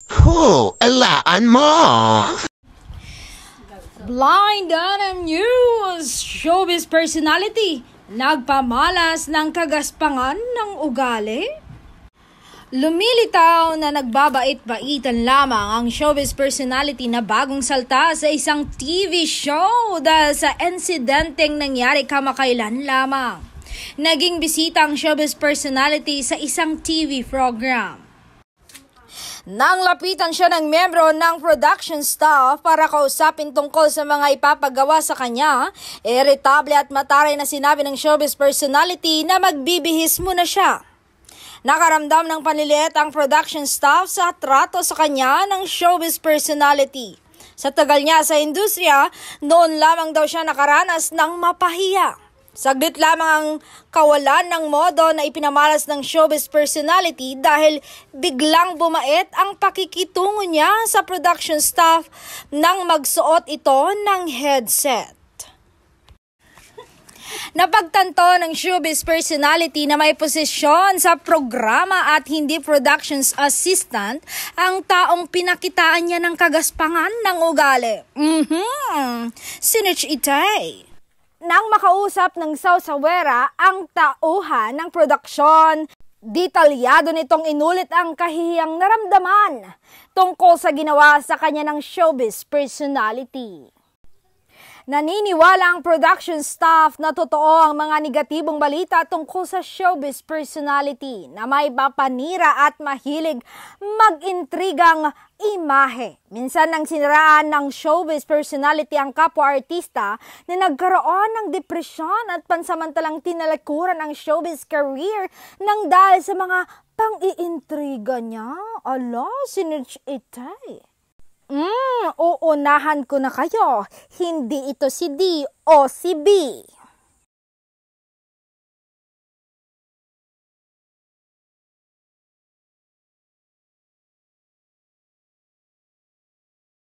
Alaan mo! Blind Item News! Showbiz personality, nagpamalas ng kagaspangan ng ugali? Lumilitaw na nagbabait-baitan lamang ang showbiz personality na bagong salta sa isang TV show dahil sa insidenteng nangyari kamakailan lamang. Naging bisita ang showbiz personality sa isang TV program. Nang lapitan siya ng miyembro ng production staff para kausapin tungkol sa mga ipapagawa sa kanya, iritable at mataray na sinabi ng showbiz personality na magbibihis muna siya. Nakaramdam ng panliliit ang production staff sa trato sa kanya ng showbiz personality. Sa tagal niya sa industriya, noon lamang daw siya nakaranas ng mapahiya. Saglit lamang ang kawalan ng modo na ipinamalas ng showbiz personality dahil biglang bumait ang pakikitungo niya sa production staff nang magsuot ito ng headset. Napagtanto ng showbiz personality na may posisyon sa programa at hindi productions assistant ang taong pinakitaan niya ng kagaspangan ng ugali. Sinich Itay. Nang makausap ng Sausawera ang tauhan ng produksyon, detalyado nitong inulit ang kahihiyang naramdaman tungkol sa ginawa sa kanya ng showbiz personality. Naniniwala ang production staff na totoo ang mga negatibong balita tungkol sa showbiz personality na may papanira at mahilig mag-intrigang imahe. Minsan nang siniraan ng showbiz personality ang kapwa-artista na nagkaroon ng depresyon at pansamantalang tinalikuran ang showbiz career nang dahil sa mga pang-iintriga niya. Ala, Sinich Itay. Uunahan ko na kayo, hindi ito si D o si B.